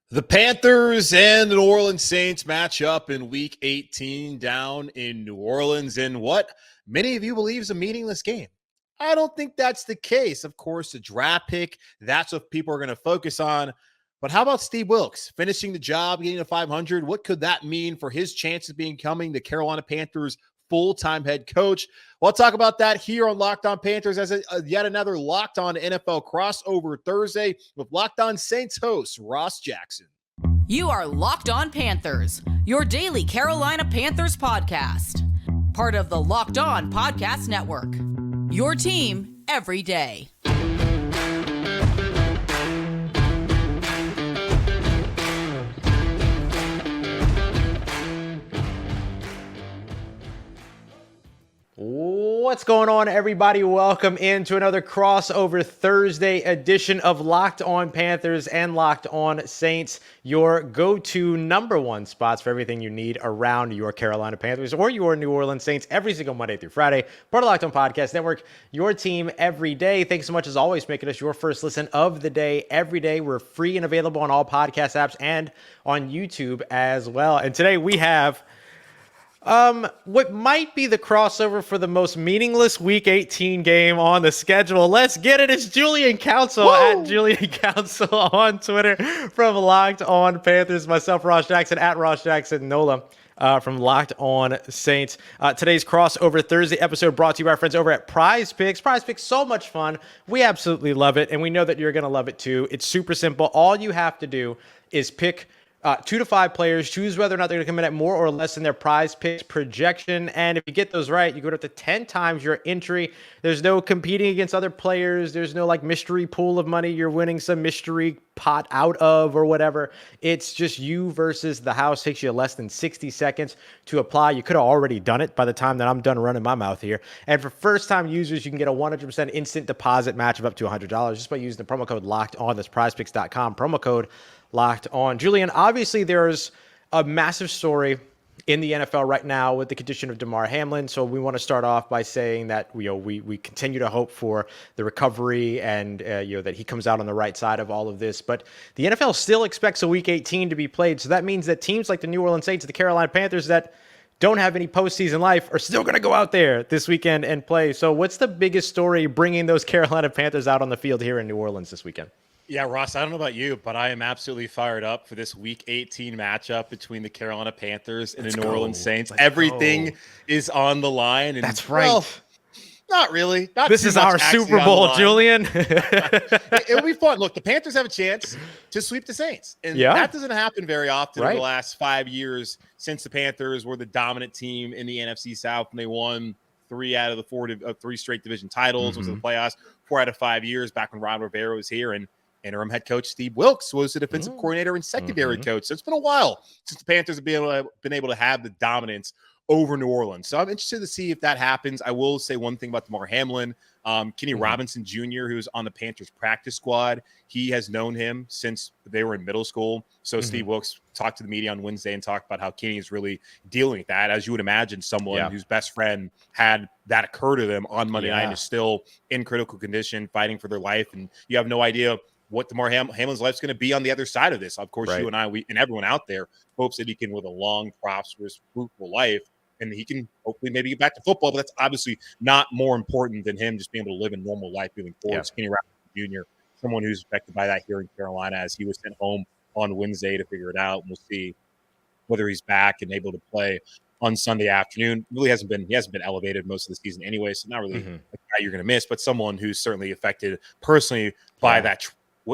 The Panthers and the New Orleans Saints match up in Week 18 down in New Orleans in what many of you believe is a meaningless game. I don't think that's the case. Of course, the draft pick, that's what people are going to focus on. But how about Steve Wilks finishing the job, getting to 500? What could that mean for his chances of becoming the Carolina Panthers full-time head coach? We'll talk about that here on Locked On Panthers as yet another Locked On NFL crossover Thursday with Locked On Saints host Ross Jackson. You are Locked On Panthers, your daily Carolina Panthers podcast. Part of the Locked On Podcast Network, your team every day. What's going on, everybody? Welcome into another crossover Thursday edition of Locked On Panthers and Locked On Saints, your go-to number one spots for everything you need around your Carolina Panthers or your New Orleans Saints every single Monday through Friday. Part of Locked On Podcast Network, your team every day. Thanks so much, as always, making us your first listen of the day every day. We're free and available on all podcast apps and on YouTube as well. And today we have what might be the crossover for the most meaningless Week 18 game on the schedule. Let's get it. It's Julian Council at Julian Council on Twitter from Locked On Panthers. Myself, Ross Jackson, at Ross Jackson Nola from Locked On Saints. Today's crossover Thursday episode brought to you by our friends over at PrizePicks. PrizePicks, so much fun. We absolutely love it, and we know that you're going to love it too. It's super simple. All you have to do is pick 2 to 5 players, choose whether or not they're going to come in at more or less than their PrizePicks projection. And if you get those right, you go up to 10 times your entry. There's no competing against other players. There's no like mystery pool of money you're winning some mystery pot out of or whatever. It's just you versus the house. Takes you less than 60 seconds to apply. You could have already done it by the time that I'm done running my mouth here. And for first-time users, you can get a 100% instant deposit match of up to $100 just by using the promo code LOCKEDON. That's prizepicks.com. Promo code Locked On. Julian, obviously there's a massive story in the NFL right now with the condition of Hamlin. So we want to start off by saying that we continue to hope for the recovery and that he comes out on the right side of all of this. But the NFL still expects a Week 18 to be played. So that means that teams like the New Orleans Saints, the Carolina Panthers that don't have any postseason life are still going to go out there this weekend and play. So what's the biggest story bringing those Carolina Panthers out on the field here in New Orleans this weekend? Yeah, Ross, I don't know about you, but I am absolutely fired up for this Week 18 matchup between the Carolina Panthers and the New Orleans Saints. Everything is on the line. And, that's right. Well, not really. This is our Super Bowl, Julian. It'll be fun. Look, the Panthers have a chance to sweep the Saints. And that doesn't happen very often in the last 5 years since the Panthers were the dominant team in the NFC South and they won 3 out of the 3 straight division titles, was in the playoffs 4 out of 5 years back when Ron Rivera was here. And interim head coach Steve Wilks was the defensive coordinator and secondary coach. So it's been a while since the Panthers have been able to have the dominance over New Orleans. So I'm interested to see if that happens. I will say one thing about Hamlin. Kenny Robinson Jr., who's on the Panthers practice squad, he has known him since they were in middle school. So Steve Wilks talked to the media on Wednesday and talked about how Kenny is really dealing with that. As you would imagine, someone whose best friend had that occur to them on Monday night and is still in critical condition, fighting for their life. And you have no idea what Hamlin's life's going to be on the other side of this. Of course, you and I, and everyone out there hopes that he can live a long, prosperous, fruitful life, and he can hopefully maybe get back to football. But that's obviously not more important than him just being able to live a normal life moving forward. Yeah. Kenny Robinson Jr., someone who's affected by that here in Carolina, as he was sent home on Wednesday to figure it out. And we'll see whether he's back and able to play on Sunday afternoon. He hasn't been elevated most of the season anyway, so not really a guy you're going to miss, but someone who's certainly affected personally by that.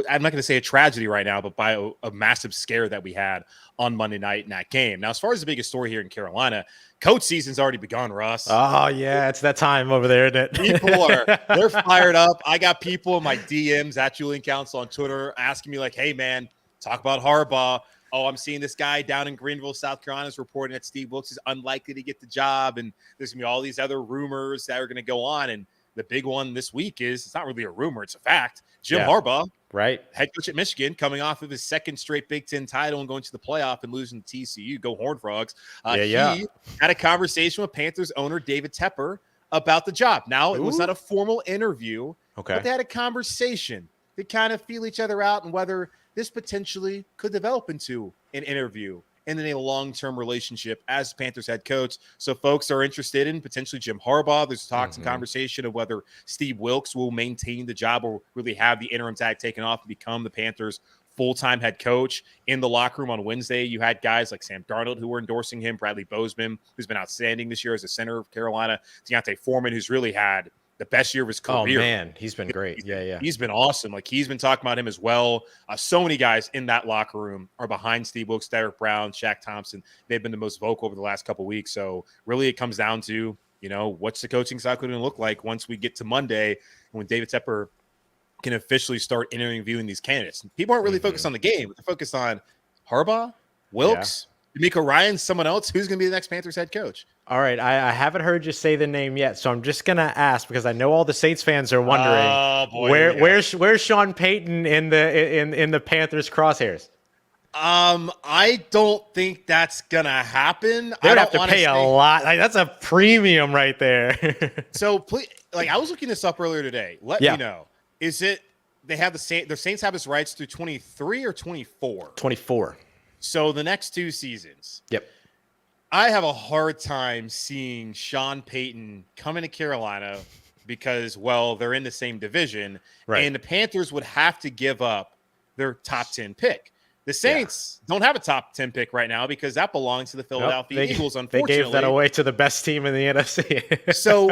I'm not going to say a tragedy right now, but by a massive scare that we had on Monday night in that game. Now, as far as the biggest story here in Carolina, coach season's already begun, Russ. Oh, yeah, it's that time over there, isn't it? People they're fired up. I got people in my DMs at Julian Council on Twitter asking me like, hey, man, talk about Harbaugh. Oh, I'm seeing this guy down in Greenville, South Carolina is reporting that Steve Wilks is unlikely to get the job, and there's going to be all these other rumors that are going to go on, and the big one this week is, it's not really a rumor, it's a fact. Jim Harbaugh, head coach at Michigan, coming off of his second straight Big Ten title and going to the playoff and losing to TCU. Go Horned Frogs. He had a conversation with Panthers owner David Tepper about the job. Now, it was not a formal interview, but they had a conversation to kind of feel each other out and whether this potentially could develop into an interview and then a long-term relationship as Panthers head coach. So folks are interested in potentially Jim Harbaugh. There's talks and conversation of whether Steve Wilks will maintain the job or really have the interim tag taken off and become the Panthers full-time head coach. In the locker room on Wednesday, you had guys like Sam Darnold who were endorsing him, Bradley Bozeman, who's been outstanding this year as a center of Carolina, Deontay Foreman, who's really had the best year of his career. Oh, man, he's been great. Yeah. He's been awesome. Like, he's been talking about him as well. So many guys in that locker room are behind Steve Wilks, Derek Brown, Shaq Thompson. They've been the most vocal over the last couple of weeks. So really it comes down to, what's the coaching cycle going to look like once we get to Monday when David Tepper can officially start interviewing these candidates. People aren't really focused on the game, but they're focused on Harbaugh, Wilks, D'Amico Ryan, someone else. Who's going to be the next Panthers head coach? All right, I haven't heard you say the name yet, so I'm just gonna ask because I know all the Saints fans are wondering where's Sean Payton in the Panthers crosshairs. I don't think that's gonna happen. They would have to pay a lot. Like, that's a premium right there. So please, I was looking this up earlier today. Let me know. Is it they have the Saints have his rights through 23 or 24? 24. So the next two seasons. Yep. I have a hard time seeing Sean Payton come into Carolina because, they're in the same division, and the Panthers would have to give up their top 10 pick. The Saints don't have a top 10 pick right now because that belongs to the Philadelphia Eagles, unfortunately. They gave that away to the best team in the NFC. So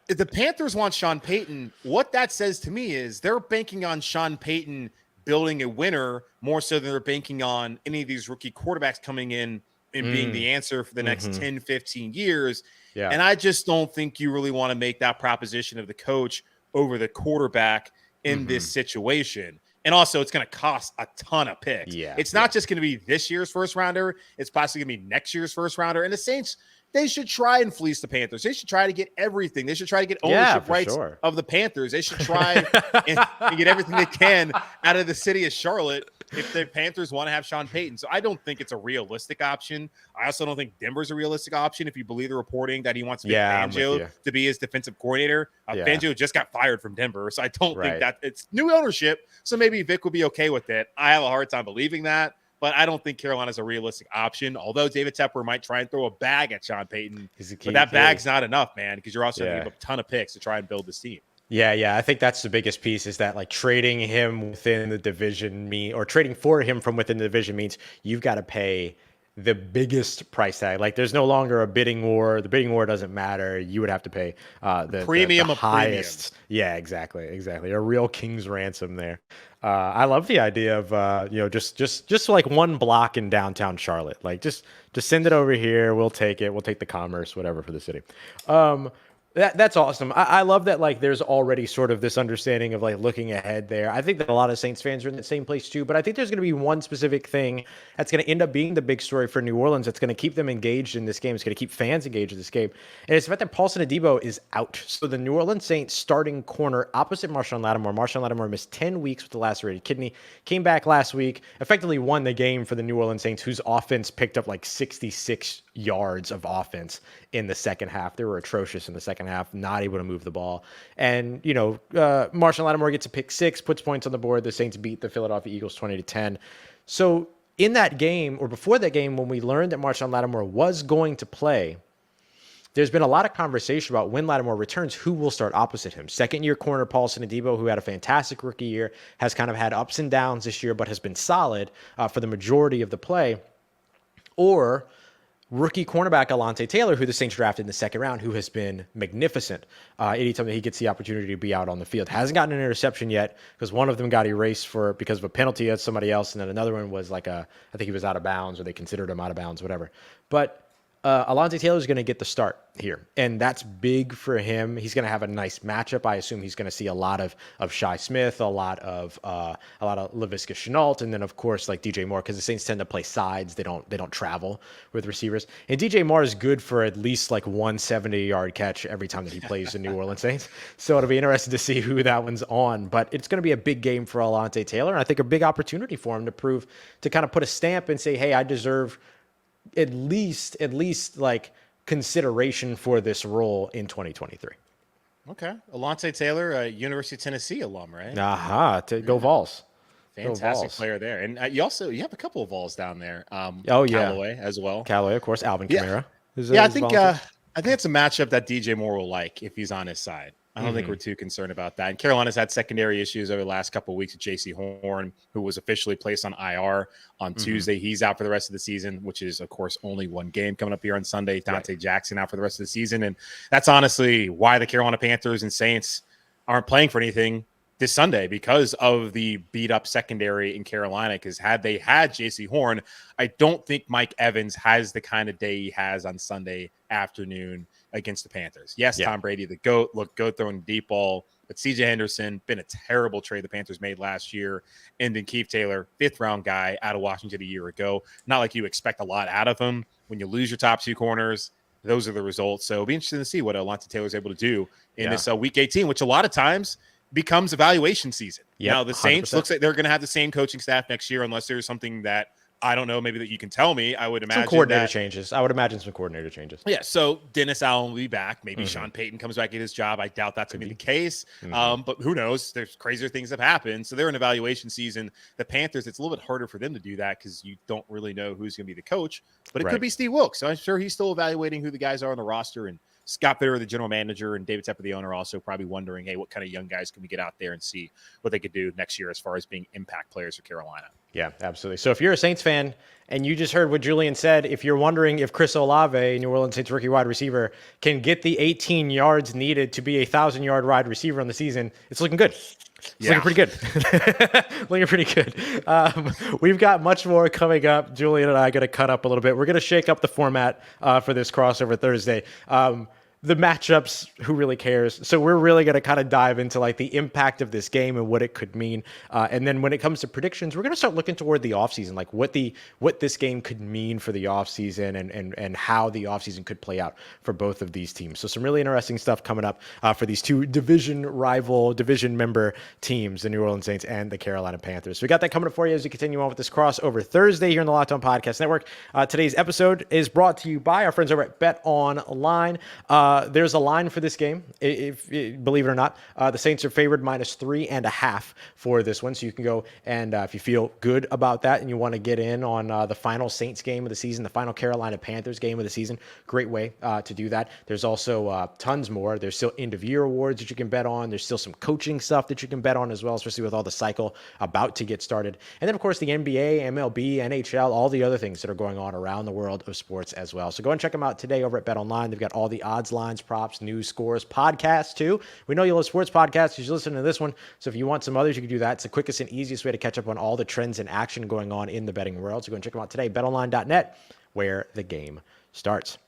if the Panthers want Sean Payton, what that says to me is they're banking on Sean Payton building a winner more so than they're banking on any of these rookie quarterbacks coming in and being the answer for the next 10, 15 years. Yeah. And I just don't think you really want to make that proposition of the coach over the quarterback in this situation. And also, it's going to cost a ton of picks. Yeah, it's not just going to be this year's first rounder. It's possibly going to be next year's first rounder. And the Saints, they should try and fleece the Panthers. They should try to get everything. They should try to get ownership rights of the Panthers. They should try and get everything they can out of the city of Charlotte if the Panthers want to have Sean Payton. So I don't think it's a realistic option. I also don't think Denver's a realistic option if you believe the reporting that he wants to Fangio to be his defensive coordinator. Fangio just got fired from Denver, so I don't think that it's new ownership. So maybe Vic will be okay with it. I have a hard time believing that. But I don't think Carolina's a realistic option, although David Tepper might try and throw a bag at Sean Payton. But that bag's not enough, man, because you're also going to give up a ton of picks to try and build this team. Yeah. I think that's the biggest piece is that trading him within the division or trading for him from within the division means you've got to pay the biggest price tag. There's no longer a bidding war. The bidding war doesn't matter. You would have to pay the premium the of highest. Premium. Yeah, exactly. A real king's ransom there. I love the idea of just like one block in downtown Charlotte. Just send it over here. We'll take it. We'll take the commerce, whatever, for the city. That's awesome. I love that there's already sort of this understanding of looking ahead there. I think that a lot of Saints fans are in the same place too, but I think there's going to be one specific thing that's going to end up being the big story for New Orleans that's going to keep them engaged in this game. It's going to keep fans engaged in this game. And it's the fact that Paulson Adebo is out. So the New Orleans Saints starting corner opposite Marshawn Lattimore. Marshawn Lattimore missed 10 weeks with the lacerated kidney, came back last week, effectively won the game for the New Orleans Saints, whose offense picked up 66 yards of offense in the second half. They were atrocious in the second half, not able to move the ball. And, Marshawn Lattimore gets a pick six, puts points on the board. The Saints beat the Philadelphia Eagles 20-10. So in that game, or before that game, when we learned that Marshawn Lattimore was going to play, there's been a lot of conversation about when Lattimore returns, who will start opposite him. Second-year corner Paulson Adebo, who had a fantastic rookie year, has kind of had ups and downs this year, but has been solid for the majority of the play. Or rookie cornerback Alontae Taylor, who the Saints drafted in the second round, who has been magnificent anytime that he gets the opportunity to be out on the field. Hasn't gotten an interception yet because one of them got erased because of a penalty at somebody else, and then another one was I think he was out of bounds, or they considered him out of bounds, whatever. But Alontae Taylor is going to get the start here, and that's big for him. He's going to have a nice matchup. I assume he's going to see a lot of Shi Smith, a lot of Laviska Shenault, and then of course DJ Moore, because the Saints tend to play sides. They don't travel with receivers. And DJ Moore is good for at least one 70-yard catch every time that he plays the New Orleans Saints. So it'll be interesting to see who that one's on. But it's going to be a big game for Alontae Taylor, and I think a big opportunity for him to kind of put a stamp and say, hey, I deserve at least consideration for this role in 2023. Okay. Alontae Taylor, University of Tennessee alum, right? Go Vols. Fantastic player there. And you have a couple of Vols down there. Callaway as well. Callaway, of course. Alvin Kamara. I think it's a matchup that DJ Moore will like if he's on his side. I don't think we're too concerned about that. And Carolina's had secondary issues over the last couple of weeks with J.C. Horn, who was officially placed on IR on Tuesday. He's out for the rest of the season, which is, of course, only one game coming up here on Sunday. Dante Jackson out for the rest of the season. And that's honestly why the Carolina Panthers and Saints aren't playing for anything this Sunday, because of the beat-up secondary in Carolina. Because had they had J.C. Horn, I don't think Mike Evans has the kind of day he has on Sunday afternoon against the Panthers. Yes, Tom Brady, the GOAT, throwing deep ball, but CJ Henderson, been a terrible trade the Panthers made last year. And then Keith Taylor, 5th-round guy out of Washington a year ago. Not like you expect a lot out of him. When you lose your top 2 corners, those are the results. So it'll be interesting to see what Alontae Taylor's able to do in this Week 18, which a lot of times becomes evaluation season. Now, the Saints 100%. Looks like they're going to have the same coaching staff next year, unless there's something that I don't know, maybe that you can tell me. I would imagine some coordinator changes. I would imagine some coordinator changes. Yeah, so Dennis Allen will be back. Maybe Sean Payton comes back at his job. I doubt that's going to be the case. But who knows? There's crazier things have happened. So they're in evaluation season. The Panthers, it's a little bit harder for them to do that because you don't really know who's going to be the coach. But it could be Steve Wilks. So I'm sure he's still evaluating who the guys are on the roster. And Scott Bitter, the general manager, and David Tepper, the owner, also probably wondering, hey, what kind of young guys can we get out there and see what they could do next year as far as being impact players for Carolina? Yeah, absolutely. So if you're a Saints fan and you just heard what Julian said, if you're wondering if Chris Olave, New Orleans Saints rookie wide receiver, can get the 18 yards needed to be a 1,000-yard wide receiver on the season, it's looking good. It's looking pretty good. Looking pretty good. We've got much more coming up. Julian and I are going to cut up a little bit. We're going to shake up the format for this crossover Thursday. The matchups, who really cares? So we're really going to kind of dive into like the impact of this game and what it could mean. And then when it comes to predictions, we're going to start looking toward the offseason, like what this game could mean for the offseason and how the offseason could play out for both of these teams. So some really interesting stuff coming up for these two division member teams, the New Orleans Saints and the Carolina Panthers. So we got that coming up for you as we continue on with this crossover Thursday here in the Locked On Podcast Network. Today's episode is brought to you by our friends over at BetOnline. There's a line for this game. If believe it or not, the Saints are favored -3.5 for this one. So you can go and if you feel good about that and you want to get in on the final Saints game of the season, the final Carolina Panthers game of the season, great way to do that. There's also tons more. There's still end of year awards that you can bet on. There's still some coaching stuff that you can bet on as well, especially with all the cycle about to get started. And then of course the NBA, MLB, NHL, all the other things that are going on around the world of sports as well. So go and check them out today over at BetOnline. They've got all the odds, lines, props, news, scores, podcasts too. We know you love sports podcasts. You should listen to this one. So if you want some others, you can do that. It's the quickest and easiest way to catch up on all the trends and action going on in the betting world. So go and check them out today. BetOnline.net, where the game starts.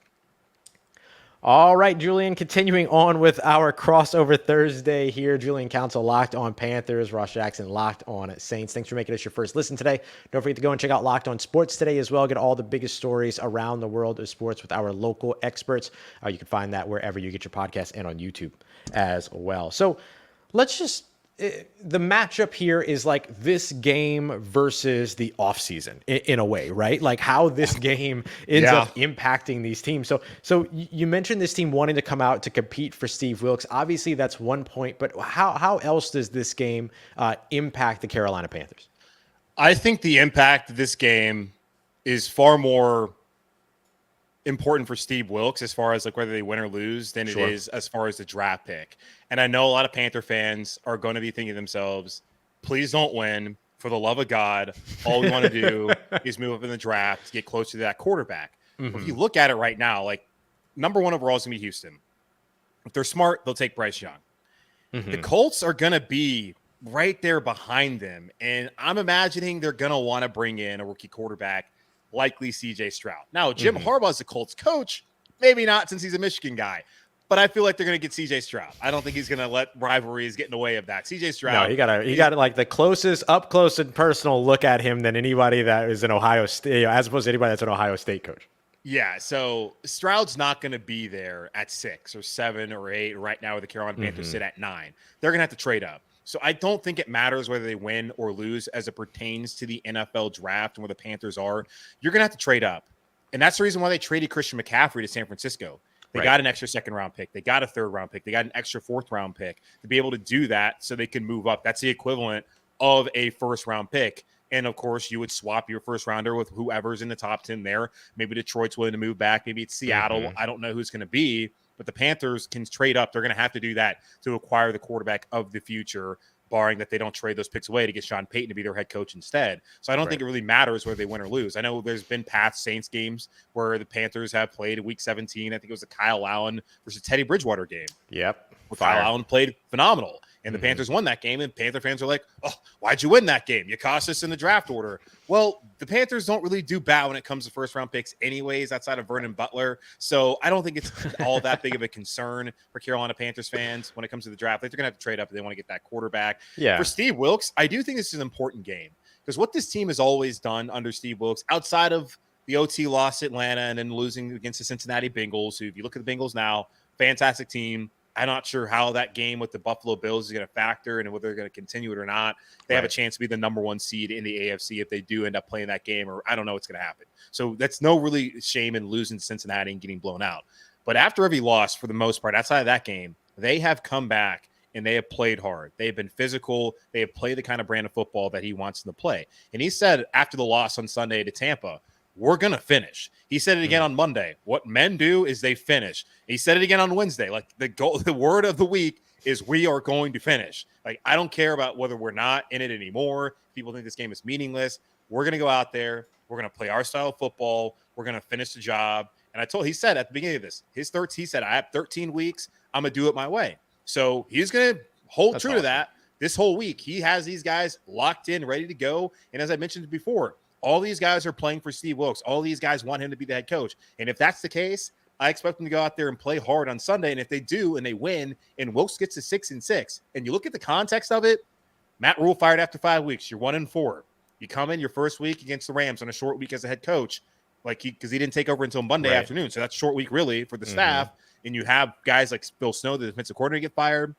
All right, Julian, continuing on with our crossover Thursday here. Julian Council, Locked On Panthers. Ross Jackson, Locked On Saints. Thanks for making us your first listen today. Don't forget to go and check out Locked On Sports today as well. Get all the biggest stories around the world of sports with our local experts. You can find that wherever you get your podcasts and on YouTube as well. So let's just... the matchup here is like this game versus the offseason in a way, right? Like how this game ends up impacting these teams. So you mentioned this team wanting to come out to compete for Steve Wilks. Obviously, that's one point, but how else does this game impact the Carolina Panthers? I think the impact of this game is far more important for Steve Wilks as far as like whether they win or lose than it is as far as the draft pick. And I know a lot of Panther fans are going to be thinking to themselves, please don't win. For the love of God, all we want to do is move up in the draft to get closer to that quarterback. If you look at it right now, like number one overall is going to be Houston. If they're smart, they'll take Bryce Young. The Colts are going to be right there behind them. And I'm imagining they're going to want to bring in a rookie quarterback, likely CJ Stroud. Now, Jim Harbaugh's the Colts coach. Maybe not since he's a Michigan guy. But I feel like they're going to get CJ Stroud. I don't think he's going to let rivalries get in the way of that. CJ Stroud. No, he got like the closest, up close and personal look at him than anybody that is in Ohio State, as opposed to anybody that's an Ohio State coach. Yeah, so Stroud's not going to be there at 6 or 7 or 8. Right now, where the Carolina Panthers sit at 9. They're going to have to trade up. So I don't think it matters whether they win or lose as it pertains to the NFL draft and where the Panthers are. You're going to have to trade up. And that's the reason why they traded Christian McCaffrey to San Francisco. They got an extra 2nd-round pick. They got a 3rd-round pick. They got an extra 4th-round pick to be able to do that so they can move up. That's the equivalent of a first round pick. And of course, you would swap your first rounder with whoever's in the top 10 there. Maybe Detroit's willing to move back. Maybe it's Seattle. Mm-hmm. I don't know who's going to be, but the Panthers can trade up. They're going to have to do that to acquire the quarterback of the future, barring that they don't trade those picks away to get Sean Payton to be their head coach instead. So I don't think it really matters whether they win or lose. I know there's been past Saints games where the Panthers have played in week 17. I think it was the Kyle Allen versus Teddy Bridgewater game. Yep. Kyle Allen played phenomenal. And the Panthers won that game, and Panther fans are like, oh, why'd you win that game? You cost us in the draft order. Well, the Panthers don't really do bad when it comes to first-round picks anyways, outside of Vernon Butler. So I don't think it's all that big of a concern for Carolina Panthers fans when it comes to the draft. Like, they're going to have to trade up if they want to get that quarterback. Yeah. For Steve Wilks, I do think this is an important game because what this team has always done under Steve Wilks, outside of the OT loss at Atlanta and then losing against the Cincinnati Bengals, who, if you look at the Bengals now, fantastic team. I'm not sure how that game with the Buffalo Bills is going to factor and whether they're going to continue it or not. They have a chance to be the number one seed in the AFC if they do end up playing that game, or I don't know what's going to happen. So that's no really shame in losing to Cincinnati and getting blown out. But after every loss, for the most part, outside of that game, they have come back and they have played hard. They have been physical. They have played the kind of brand of football that he wants them to play. And he said after the loss on Sunday to Tampa, we're going to finish. He said it again on Monday. What men do is they finish. He said it again on Wednesday. Like the word of the week is we are going to finish. Like, I don't care about whether we're not in it anymore. People think this game is meaningless. We're going to go out there. We're going to play our style of football. We're going to finish the job. And he said at the beginning of this, he said, I have 13 weeks. I'm going to do it my way. So he's going to hold true to that this whole week. He has these guys locked in, ready to go. And as I mentioned before, all these guys are playing for Steve Wilks. All these guys want him to be the head coach. And if that's the case, I expect them to go out there and play hard on Sunday. And if they do and they win and Wilks gets to 6-6, and you look at the context of it, Matt Rule fired after 5 weeks. You're 1-4. You come in your first week against the Rams on a short week as a head coach, because he didn't take over until Monday afternoon. So that's a short week really for the staff. And you have guys like Bill Snow, the defensive coordinator, get fired.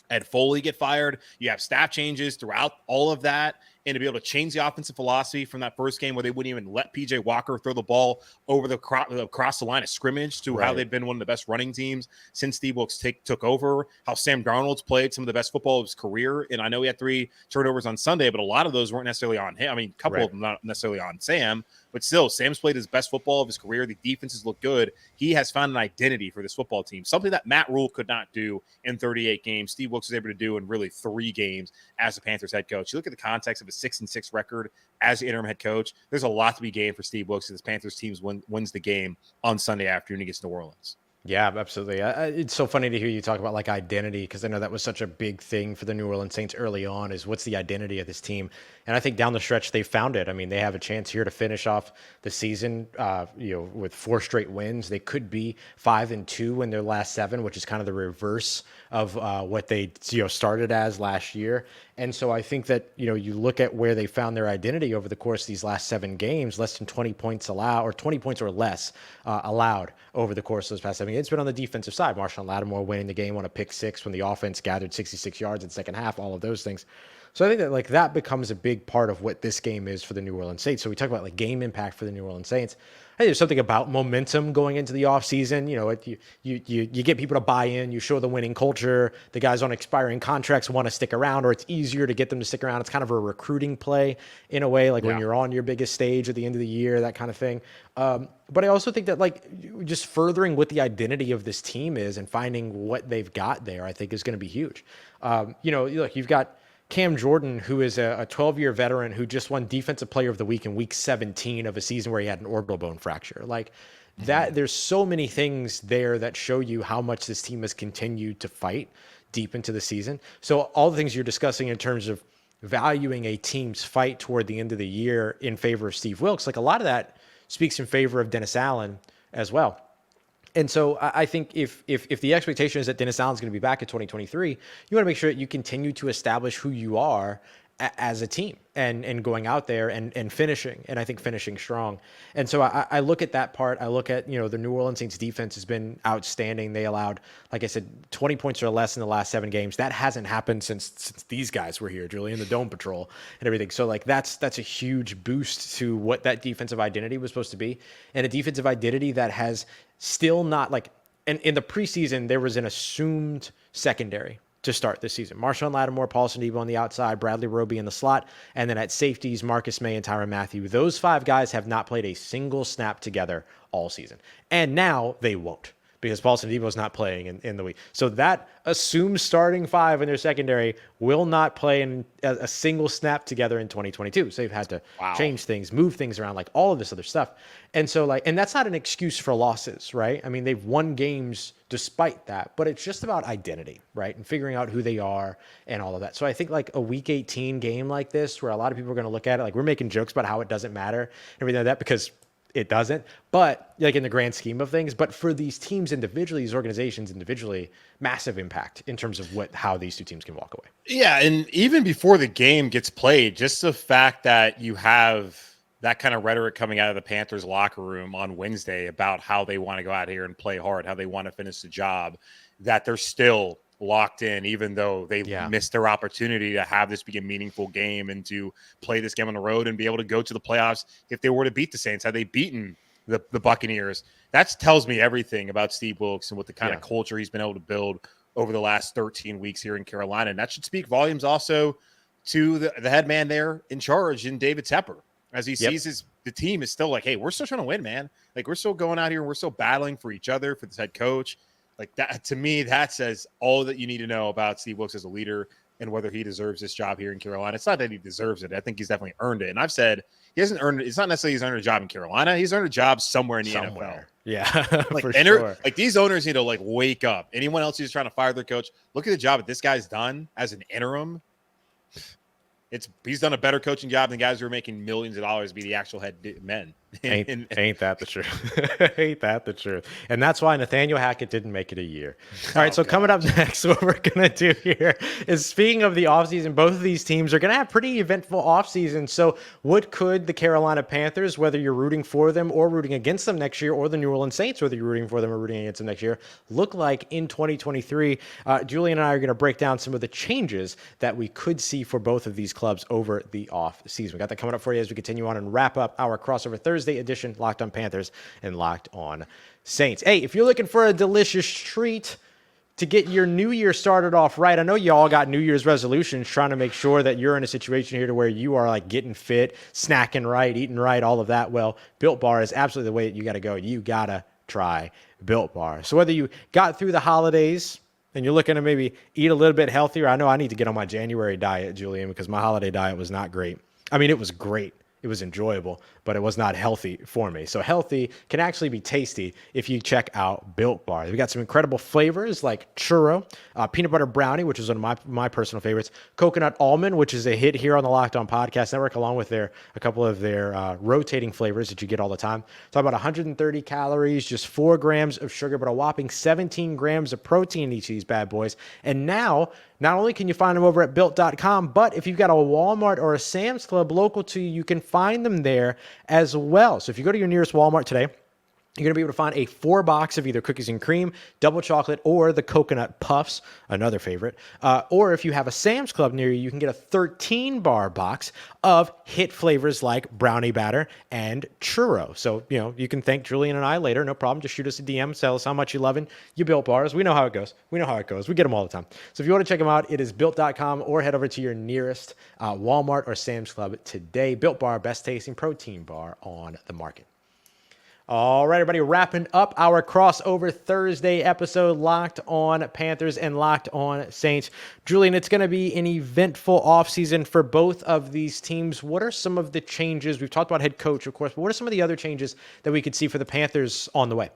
Ed Foley get fired. You have staff changes throughout all of that. And to be able to change the offensive philosophy from that first game where they wouldn't even let PJ Walker throw the ball over across the line of scrimmage to how they've been one of the best running teams since Steve Wilks took over, how Sam Darnold's played some of the best football of his career. And I know he had 3 turnovers on Sunday, but a lot of those weren't necessarily on him. I mean, a couple of them not necessarily on Sam, but still, Sam's played his best football of his career. The defenses look good. He has found an identity for this football team, something that Matt Rule could not do in 38 games. Steve Wilks was able to do in really 3 games as the Panthers head coach. You look at the context of a 6-6 record as the interim head coach. There's a lot to be gained for Steve Wilks as this Panthers team wins the game on Sunday afternoon against New Orleans. Yeah, absolutely. It's so funny to hear you talk about like identity, because I know that was such a big thing for the New Orleans Saints early on, is what's the identity of this team. And I think down the stretch they found it. I mean, they have a chance here to finish off the season, with 4 straight wins. They could be 5-2 in their last 7, which is kind of the reverse of what they started as last year. And so I think that you look at where they found their identity over the course of these last 7 games, less than 20 points allowed, or 20 points or less allowed over the course of those past 7 games. It's been on the defensive side. Marshawn Lattimore winning the game on a pick 6 when the offense gathered 66 yards in the second half. All of those things. So I think that that becomes a big part of what this game is for the New Orleans Saints. So we talk about game impact for the New Orleans Saints. I think there's something about momentum going into the offseason. You get people to buy in. You show the winning culture. The guys on expiring contracts want to stick around, or it's easier to get them to stick around. It's kind of a recruiting play in a way, when you're on your biggest stage at the end of the year, that kind of thing. But I also think that just furthering what the identity of this team is and finding what they've got there, I think is going to be huge. Look, you've got Cam Jordan, who is a 12-year veteran who just won Defensive Player of the Week in week 17 of a season where he had an orbital bone fracture. That, there's so many things there that show you how much this team has continued to fight deep into the season. So all the things you're discussing in terms of valuing a team's fight toward the end of the year in favor of Steve Wilks, a lot of that speaks in favor of Dennis Allen as well. And so I think if the expectation is that Dennis Allen's going to be back in 2023, you want to make sure that you continue to establish who you are as a team and going out there and finishing, and I think finishing strong. And so I look at that part. I look at, the New Orleans Saints defense has been outstanding. They allowed, like I said, 20 points or less in the last 7 games. That hasn't happened since these guys were here, Julian, the Dome Patrol and everything. So that's a huge boost to what that defensive identity was supposed to be, and a defensive identity that has still not and in the preseason, there was an assumed secondary to start this season. Marshawn Lattimore, Paulson Debo on the outside, Bradley Roby in the slot, and then at safeties, Marcus May and Tyrann Mathieu. Those 5 guys have not played a single snap together all season. And now they won't, because Paulson Debo is not playing in the week. So that assumes starting 5 in their secondary will not play in a single snap together in 2022. So they've had to change things, move things around, like all of this other stuff. And so and that's not an excuse for losses, right? I mean, they've won games despite that, but it's just about identity, right? And figuring out who they are and all of that. So I think like a week 18 game like this, where a lot of people are going to look at it, like we're making jokes about how it doesn't matter and everything like that, because it doesn't, but like in the grand scheme of things, but for these teams individually, these organizations individually, massive impact in terms of how these 2 teams can walk away. Yeah. And even before the game gets played, just the fact that you have that kind of rhetoric coming out of the Panthers locker room on Wednesday about how they want to go out here and play hard, how they want to finish the job, that they're still locked in, even though they missed their opportunity to have this be a meaningful game and to play this game on the road and be able to go to the playoffs if they were to beat the Saints. Had they beaten the Buccaneers, that tells me everything about Steve Wilks and what the kind of culture he's been able to build over the last 13 weeks here in Carolina. And that should speak volumes also to the head man there in charge, in David Tepper, as he sees the team is still like, hey, we're still trying to win, man. Like, we're still going out here and we're still battling for each other, for this head coach. Like that, to me, that says all that you need to know about Steve Wilks as a leader and whether he deserves this job here in Carolina. It's not that he deserves it. I think he's definitely earned it. And I've said he hasn't earned it. It's not necessarily he's earned a job in Carolina. He's earned a job somewhere in the NFL. Yeah, like, for sure. Like, these owners need to like wake up. Anyone else who's trying to fire their coach, look at the job that this guy's done as an interim. He's done a better coaching job than guys who are making millions of dollars be the actual head men. Ain't that the truth? Ain't that the truth? And that's why Nathaniel Hackett didn't make it a year. All right, so coming up next, what we're going to do here is, speaking of the offseason, both of these teams are going to have pretty eventful offseasons. So what could the Carolina Panthers, whether you're rooting for them or rooting against them next year, or the New Orleans Saints, whether you're rooting for them or rooting against them next year, look like in 2023? Julian and I are going to break down some of the changes that we could see for both of these clubs over the offseason. We got that coming up for you as we continue on and wrap up our crossover Thursday edition, Locked on Panthers and Locked on Saints. Hey, if you're looking for a delicious treat to get your new year started off right, I know you all got New Year's resolutions, trying to make sure that you're in a situation here to where you are like getting fit, snacking right, eating right, all of that. Well, Built Bar is absolutely the way that you got to go. You got to try Built Bar. So whether you got through the holidays and you're looking to maybe eat a little bit healthier, I know I need to get on my January diet, Julian, because my holiday diet was not great. I mean, it was great. It was enjoyable, but it was not healthy for me. So healthy can actually be tasty if you check out Built Bar. We got some incredible flavors like churro, peanut butter brownie, which is one of my personal favorites, coconut almond, which is a hit here on the Locked On Podcast Network, along with a couple of their rotating flavors that you get all the time. So about 130 calories, just 4 grams of sugar, but a whopping 17 grams of protein in each of these bad boys. And now, not only can you find them over at Built.com, but if you've got a Walmart or a Sam's Club local to you, you can find them there as well. So if you go to your nearest Walmart today, you're going to be able to find a 4-box of either cookies and cream, double chocolate, or the coconut puffs, another favorite. Or if you have a Sam's Club near you, you can get a 13-bar box of hit flavors like brownie batter and churro. So, you can thank Julian and I later. No problem. Just shoot us a DM. Tell us how much you're loving your Built Bars. We know how it goes. We get them all the time. So if you want to check them out, it is Built.com, or head over to your nearest Walmart or Sam's Club today. Built Bar, best tasting protein bar on the market. All right, everybody, wrapping up our crossover Thursday episode, Locked on Panthers and Locked on Saints. Julian, it's going to be an eventful offseason for both of these teams. What are some of the changes? We've talked about head coach, of course, but what are some of the other changes that we could see for the Panthers on the way?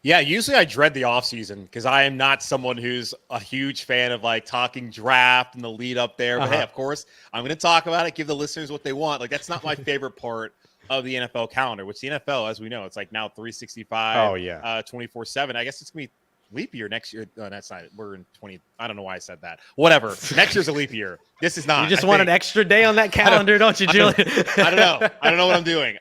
Yeah, usually I dread the offseason because I am not someone who's a huge fan of like talking draft and the lead up there. But hey, of course, I'm going to talk about it, give the listeners what they want. Like, that's not my favorite part of the NFL calendar, which the NFL, as we know, it's like now 365, 24/7. I guess it's going to be leap year next year. No, that's not it. We're in 20. I don't know why I said that. Whatever. Next year's a leap year. This is not. You just want an extra day on that calendar, don't you, Julian? I don't know. I don't know what I'm doing.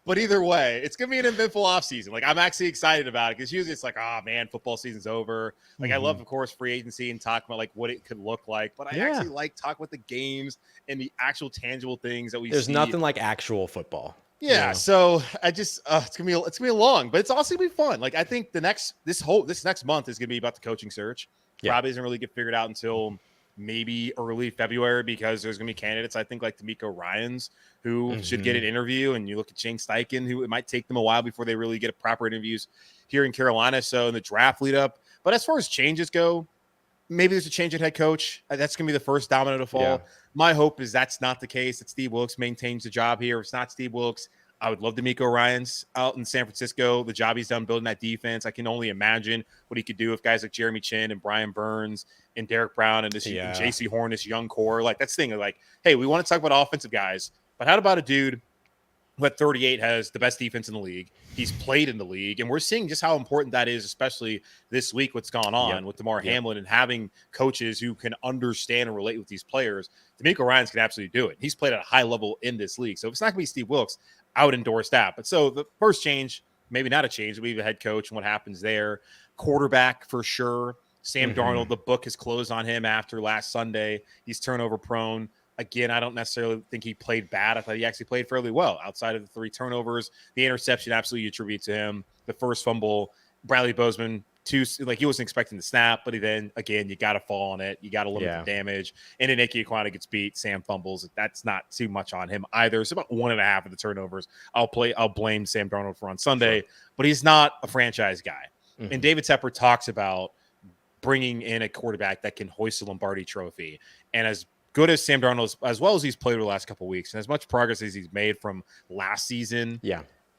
But either way, it's going to be an eventful offseason. Like, I'm actually excited about it because usually it's like, man, football season's over. Like, I love, of course, free agency and talking about like what it could look like. But I actually like talking about the games and the actual tangible things that we see. There's nothing like actual football. Yeah, so I just it's gonna be long, but it's also gonna be fun. Like, I think this next month is gonna be about the coaching search. probably doesn't really get figured out until maybe early February, because there's going to be candidates, I think, like D'Amico Ryans, who should get an interview. And you look at Shane Steichen, who it might take them a while before they really get proper interviews here in Carolina. So in the draft lead up. But as far as changes go, maybe there's a change at head coach. That's going to be the first domino to fall. Yeah. My hope is that's not the case, that Steve Wilks maintains the job here. If it's not Steve Wilks, I would love D'Amico Ryans out in San Francisco. The job he's done building that defense, I can only imagine what he could do with guys like Jeremy Chin and Brian Burns and Derek Brown and this J.C. Horn, this young core. Like, that's the thing. Like, hey, we want to talk about offensive guys, but how about a dude who at 38 has the best defense in the league? He's played in the league, and we're seeing just how important that is, especially this week, what's gone on with DeMar Hamlin and having coaches who can understand and relate with these players. D'Amico Ryans can absolutely do it. He's played at a high level in this league. So if it's not going to be Steve Wilks, I would endorse that. But so the first change, maybe not a change, we have a head coach and what happens there. Quarterback for sure. Sam Darnold, the book has closed on him after last Sunday. He's turnover prone. Again, I don't necessarily think he played bad. I thought he actually played fairly well outside of the 3 turnovers. The interception, absolutely attribute to him. The first fumble, Bradley Bozeman, he wasn't expecting the snap, but then, again, you got to fall on it. You got to limit the damage. And then Ike Ekwonu gets beat. Sam fumbles. That's not too much on him either. It's about 1.5 of the turnovers I'll blame Sam Darnold for on Sunday, but he's not a franchise guy. And David Tepper talks about bringing in a quarterback that can hoist the Lombardi trophy. And as good as Sam Darnold, as well as he's played over the last couple of weeks, and as much progress as he's made from last season,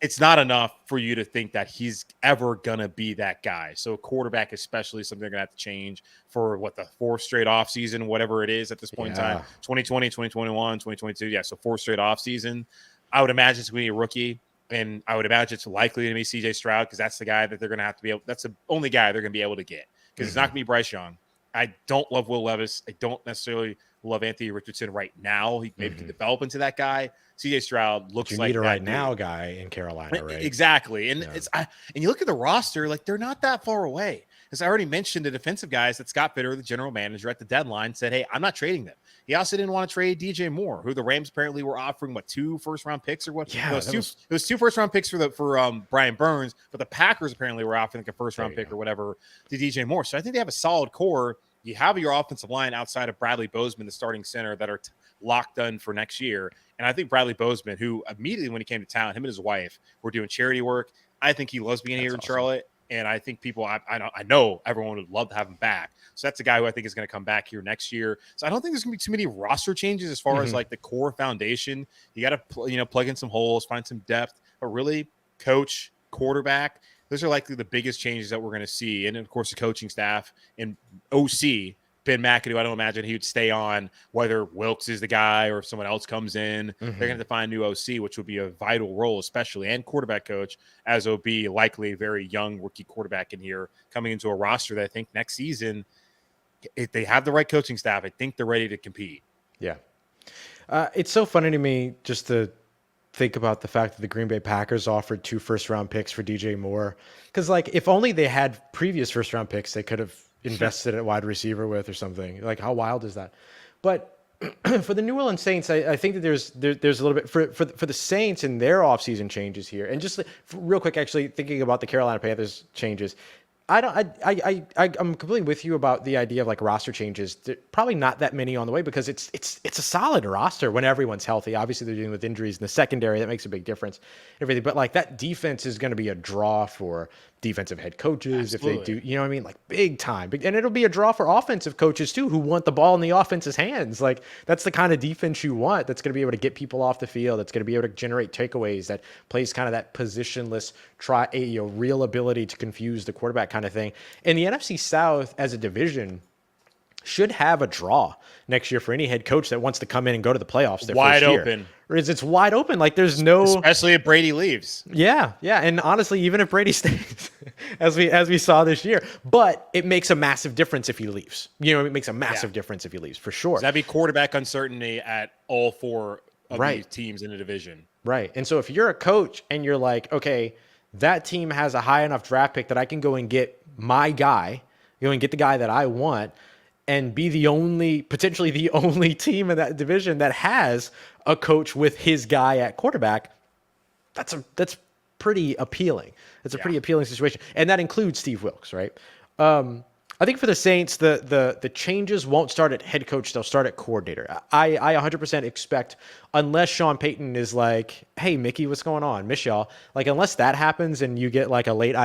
it's not enough for you to think that he's ever going to be that guy. So a quarterback, especially, something they're going to have to change for the 4th straight offseason, whatever it is at this point in time, 2020, 2021, 2022. Yeah, so 4th straight offseason. I would imagine it's going to be a rookie, and I would imagine it's likely to be CJ Stroud, because that's the guy that they're going to have to be able – that's the only guy they're going to be able to get, because it's not going to be Bryce Young. I don't love Will Levis. I don't necessarily love Anthony Richardson right now. He maybe can develop into that guy. CJ Stroud looks like you need a right now guy in Carolina, right? Exactly. And and you look at the roster, like, they're not that far away. As I already mentioned, the defensive guys that Scott Bitter, the general manager at the deadline, said, hey, I'm not trading them. He also didn't want to trade DJ Moore, who the Rams apparently were offering 2 first-round picks or what? Yeah, it was 2 first-round picks for Brian Burns, but the Packers apparently were offering a first-round pick or whatever to DJ Moore. So I think they have a solid core. You have your offensive line outside of Bradley Bozeman, the starting center, that are locked in for next year. And I think Bradley Bozeman, who immediately when he came to town, him and his wife were doing charity work. I think he loves being here in Charlotte. And I think people, I know everyone would love to have him back. So that's a guy who I think is going to come back here next year. So I don't think there's going to be too many roster changes as far as like the core foundation. You got to, plug in some holes, find some depth, but really coach, quarterback. Those are likely the biggest changes that we're going to see. And, of course, the coaching staff and OC, Ben McAdoo, I don't imagine he would stay on whether Wilkes is the guy or if someone else comes in. They're going to have to find a new OC, which would be a vital role, especially, and quarterback coach, as will be likely a very young rookie quarterback in here coming into a roster that I think next season, if they have the right coaching staff, I think they're ready to compete. Yeah. It's so funny to me just to think about the fact that the Green Bay Packers offered 2 first-round picks for DJ Moore. Because, if only they had previous first-round picks they could have invested at wide receiver with or something. Like, how wild is that? But for the New Orleans Saints, I think that there's a little bit for the Saints and their offseason changes here. And just real quick, actually thinking about the Carolina Panthers changes, I'm completely with you about the idea of roster changes. Probably not that many on the way, because it's a solid roster when everyone's healthy. Obviously, they're dealing with injuries in the secondary. That makes a big difference. Everything, but that defense is going to be a draw for defensive head coaches. Absolutely. If they do, you know what I mean? Big time. And it'll be a draw for offensive coaches too, who want the ball in the offense's hands. That's the kind of defense you want. That's going to be able to get people off the field. That's going to be able to generate takeaways. That plays kind of that positionless, real ability to confuse the quarterback kind of thing. And the NFC South as a division should have a draw next year for any head coach that wants to come in and go to the playoffs. Wide open. It's wide open. There's no, especially if Brady leaves. Yeah. And honestly, even if Brady stays, as we saw this year, but it makes a massive difference if he leaves. It makes a massive difference if he leaves, for sure. That'd be quarterback uncertainty at all 4 of these teams in the division. Right. And so if you're a coach and you're like, okay, that team has a high enough draft pick that I can go and get my guy, and get the guy that I want, and be potentially the only team in that division that has a coach with his guy at quarterback, that's pretty appealing. It's a pretty appealing situation. And that includes Steve Wilks, right? I think for the Saints, the changes won't start at head coach; they'll start at coordinator. I 100% expect, unless Sean Payton is like, "Hey, Mickey, what's going on? Miss y'all." Like, unless that happens and you get like a late,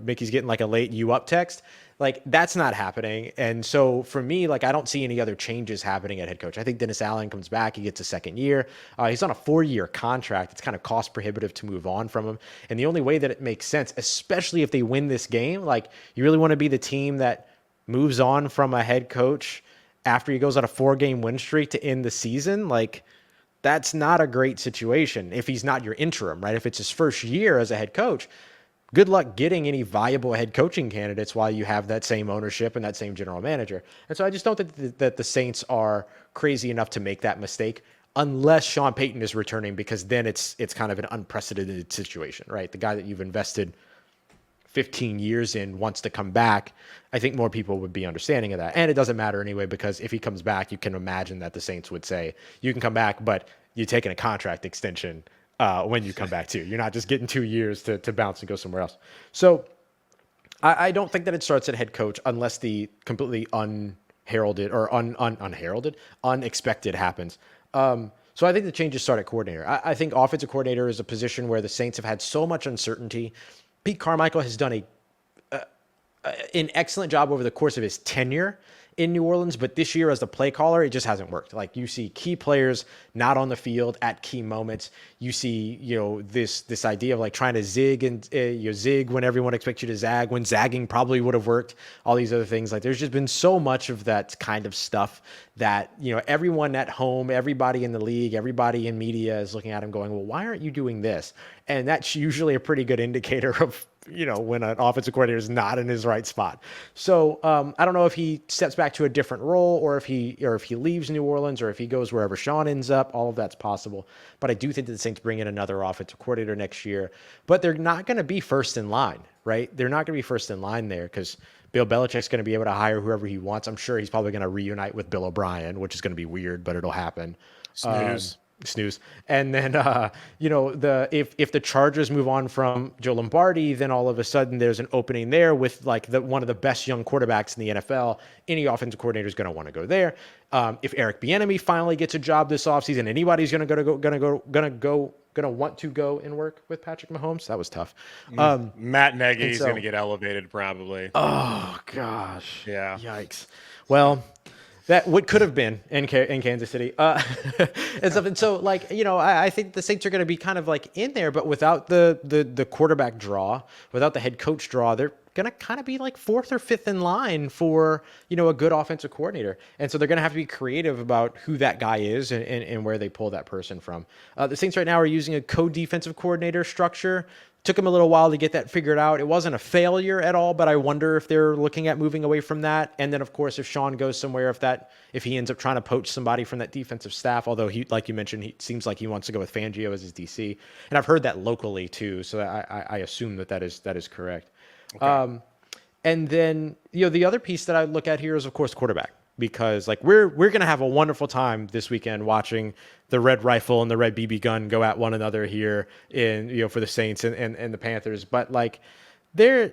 Mickey's getting like a late "you up" text. Like, that's not happening. And so for me, like, I don't see any other changes happening at head coach. I think Dennis Allen comes back. He gets a second year. He's on a 4-year contract. It's kind of cost prohibitive to move on from him. And the only way that it makes sense, especially if they win this game, like, you really want to be the team that moves on from a head coach after he goes on a 4-game win streak to end the season. Like, that's not a great situation if he's not your interim, right? If it's his first year as a head coach, good luck getting any viable head coaching candidates while you have that same ownership and that same general manager. And so I just don't think that the Saints are crazy enough to make that mistake unless Sean Payton is returning, because then it's kind of an unprecedented situation, right? The guy that you've invested 15 years in wants to come back. I think more people would be understanding of that. And it doesn't matter anyway, because if he comes back, you can imagine that the Saints would say, you can come back, but you're taking a contract extension when you come back too. You're not just getting 2 years to bounce and go somewhere else. So I don't think that it starts at head coach unless the completely unheralded or unexpected happens. So I think the changes start at coordinator. I think offensive coordinator is a position where the Saints have had so much uncertainty. Pete Carmichael has done an excellent job over the course of his tenure in New Orleans, but this year as the play caller, it just hasn't worked. Like, you see key players not on the field at key moments. You see, this idea of like trying to zig and zig when everyone expects you to zag, when zagging probably would have worked. All these other things. Like, there's just been so much of that kind of stuff that, everyone at home, everybody in the league, everybody in media is looking at him going, well, why aren't you doing this? And that's usually a pretty good indicator of, when an offensive coordinator is not in his right spot. So I don't know if he steps back to a different role, or if he leaves New Orleans, or if he goes wherever Sean ends up. All of that's possible. But I do think that the Saints bring in another offensive coordinator next year. But they're not going to be first in line, right? They're not going to be first in line there, because Bill Belichick's going to be able to hire whoever he wants. I'm sure he's probably going to reunite with Bill O'Brien, which is going to be weird, but it'll happen. Snooze. And then, if the Chargers move on from Joe Lombardi, then all of a sudden there's an opening there with like one of the best young quarterbacks in the NFL. Any offensive coordinator is going to want to go there. If Eric Bieniemy finally gets a job this offseason, anybody's going to want to go and work with Patrick Mahomes. That was tough. Matt Nagy's going to get elevated probably. Oh gosh. Yeah. Yikes. Well, that what could have been in Kansas City and stuff. And so, I think the Saints are going to be kind of like in there, but without the quarterback draw, without the head coach draw, they're going to kind of be like 4th or 5th in line for, a good offensive coordinator. And so they're going to have to be creative about who that guy is and where they pull that person from. The Saints right now are using a co-defensive coordinator structure. Took them a little while to get that figured out. It wasn't a failure at all, but I wonder if they're looking at moving away from that. And then, of course, if Sean goes somewhere, if he ends up trying to poach somebody from that defensive staff, although he, like you mentioned, he seems like he wants to go with Fangio as his DC. And I've heard that locally too, so I assume that is correct. Okay. And then, the other piece that I look at here is, of course, quarterback. Because we're going to have a wonderful time this weekend watching the red rifle and the red BB gun go at one another here for the Saints and the Panthers. But the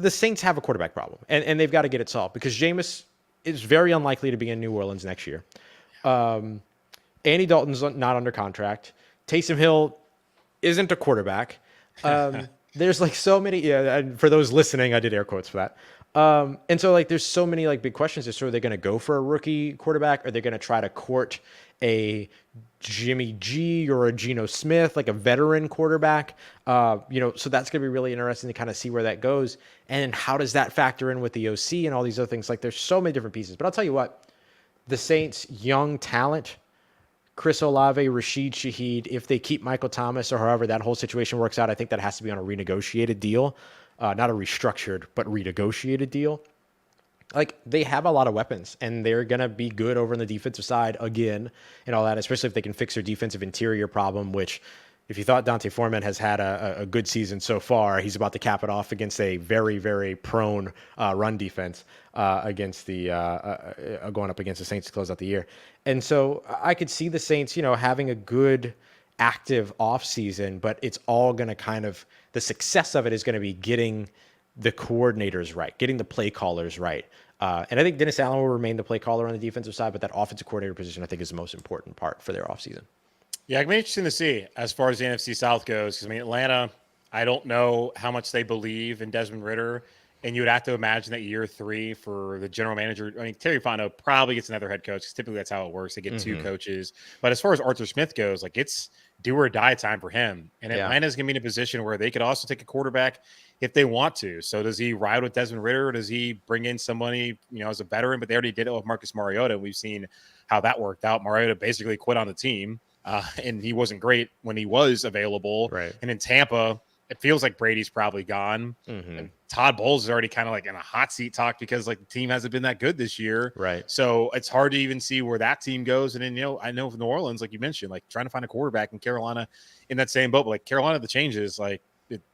Saints have a quarterback problem and they've got to get it solved, because Jameis is very unlikely to be in New Orleans next year. Andy Dalton's not under contract. Taysom Hill isn't a quarterback. There's so many. And for those listening, I did air quotes for that. And so there's so many big questions. So are they going to go for a rookie quarterback? Are they going to try to court a Jimmy G or a Geno Smith, like a veteran quarterback? So that's going to be really interesting to kind of see where that goes. And how does that factor in with the OC and all these other things? There's so many different pieces, but I'll tell you what, the Saints' young talent, Chris Olave, Rashid Shaheed, if they keep Michael Thomas or however that whole situation works out, I think that has to be on a renegotiated deal. Not a restructured, but renegotiated deal. They have a lot of weapons, and they're going to be good over on the defensive side again and all that, especially if they can fix their defensive interior problem, which if you thought Dante Foreman has had a good season so far, he's about to cap it off against a very, very prone run defense against going up against the Saints to close out the year. And so I could see the Saints, having a good active offseason, but it's all going to the success of it is going to be getting the coordinators right, getting the play callers right. And I think Dennis Allen will remain the play caller on the defensive side, but that offensive coordinator position, I think, is the most important part for their offseason. Yeah, it'll be interesting to see as far as the NFC South goes. Because, I mean, Atlanta, I don't know how much they believe in Desmond Ridder. And you would have to imagine that year 3 for the general manager. I mean, Terry Fontenot probably gets another head coach because typically that's how it works. They get 2 coaches. But as far as Arthur Smith goes, like, it's do or die time for him. And Atlanta's going to be in a position where they could also take a quarterback if they want to. So does he ride with Desmond Ridder, or does he bring in somebody, as a veteran? But they already did it with Marcus Mariota. We've seen how that worked out. Mariota basically quit on the team, and he wasn't great when he was available. Right. And in Tampa, it feels like Brady's probably gone. And Todd Bowles is already kind of like in a hot seat talk because like the team hasn't been that good this year. Right. So it's hard to even see where that team goes. And then, I know New Orleans, like you mentioned, like trying to find a quarterback, in Carolina in that same boat. But like Carolina, the changes, like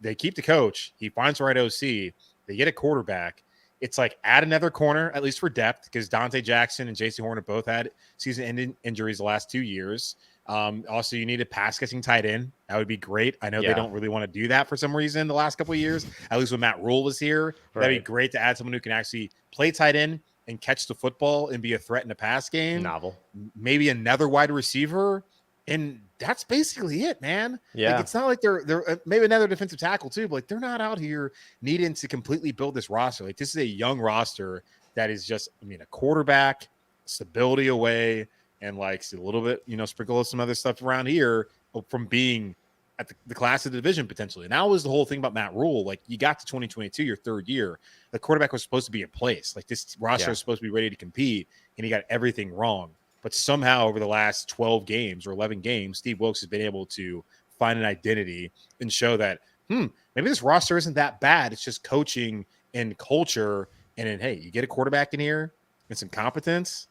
they keep the coach. He finds the right OC. They get a quarterback. It's like add another corner, at least for depth, because Dante Jackson and J.C. Horn have both had season-ending injuries the last 2 years. Also, you need a pass-catching tight end. That would be great. I know they don't really want to do that for some reason the last couple of years, at least when Matt Rule was here. Right. That'd be great to add someone who can actually play tight end and catch the football and be a threat in the pass game. Novel. Maybe another wide receiver. And that's basically it, man. Yeah. Like, it's not like they're maybe another defensive tackle too, but like they're not out here needing to completely build this roster. Like, this is a young roster that is just, a quarterback, stability away, and like a little bit, sprinkle some other stuff around here from being at the class of the division potentially. And that was the whole thing about Matt Rule. Like, you got to 2022, your 3rd year, the quarterback was supposed to be in place. Like, this roster is supposed to be ready to compete, and he got everything wrong. But somehow over the last 12 games or 11 games, Steve Wilks has been able to find an identity and show that, maybe this roster isn't that bad. It's just coaching and culture. And then, hey, you get a quarterback in here and some competence,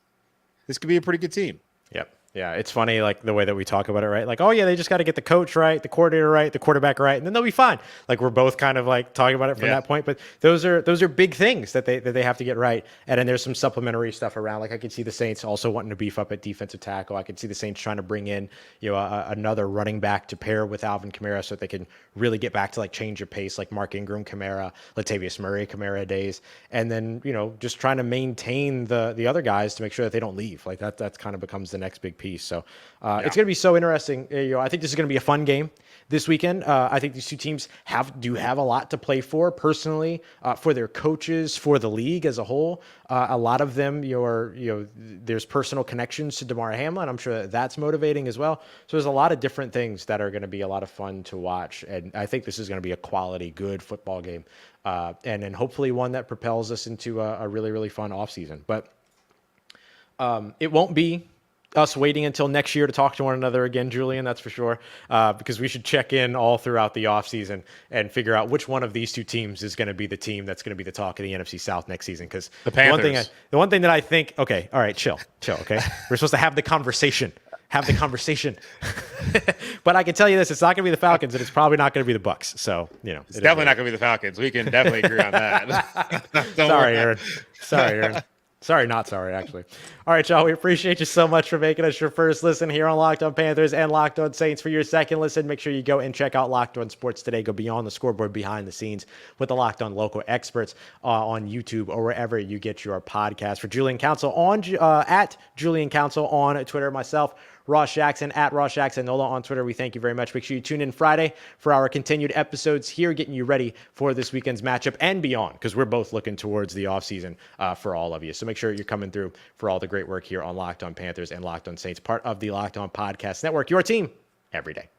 this could be a pretty good team. Yep. Yeah, it's funny, like the way that we talk about it, right? Like, oh yeah, they just got to get the coach right, the coordinator right, the quarterback right, and then they'll be fine. Like, we're both kind of like talking about it from that point, but those are big things that they have to get right. And then there's some supplementary stuff around. Like, I could see the Saints also wanting to beef up at defensive tackle. I could see the Saints trying to bring in another running back to pair with Alvin Kamara so that they can really get back to like change of pace, like Mark Ingram Kamara, Latavius Murray Kamara days, and then just trying to maintain the other guys to make sure that they don't leave. Like that kind of becomes the next big piece. So it's going to be so interesting. I think this is going to be a fun game this weekend. I think these two teams do have a lot to play for personally, for their coaches, for the league as a whole. A lot of them, there's personal connections to Damar Hamlin. I'm sure that's motivating as well. So there's a lot of different things that are going to be a lot of fun to watch. And I think this is going to be a quality, good football game. And then hopefully one that propels us into a really, really fun offseason. But it won't be us waiting until next year to talk to one another again, Julian, that's for sure, because we should check in all throughout the offseason and figure out which one of these two teams is going to be the team that's going to be the talk of the NFC South next season. Because the Panthers. The one thing that I think, okay, all right, chill, okay? We're supposed to have the conversation. But I can tell you this, it's not going to be the Falcons, and it's probably not going to be the Bucs. So, it's definitely not going to be the Falcons. We can definitely agree on that. Sorry, Aaron. Sorry, not sorry, actually. All right, y'all, we appreciate you so much for making us your first listen here on Locked On Panthers and Locked On Saints. For your second listen, make sure you go and check out Locked On Sports Today. Go beyond the scoreboard, behind the scenes with the Locked On local experts on YouTube or wherever you get your podcast. For Julian Council at Julian Council on Twitter, myself, Ross Jackson at Ross Jackson Nola on Twitter. We thank you very much. Make sure you tune in Friday for our continued episodes here, getting you ready for this weekend's matchup and beyond, because we're both looking towards the offseason for all of you. So make sure you're coming through for all the great work here on Locked On Panthers and Locked On Saints, part of the Locked On Podcast Network, your team every day.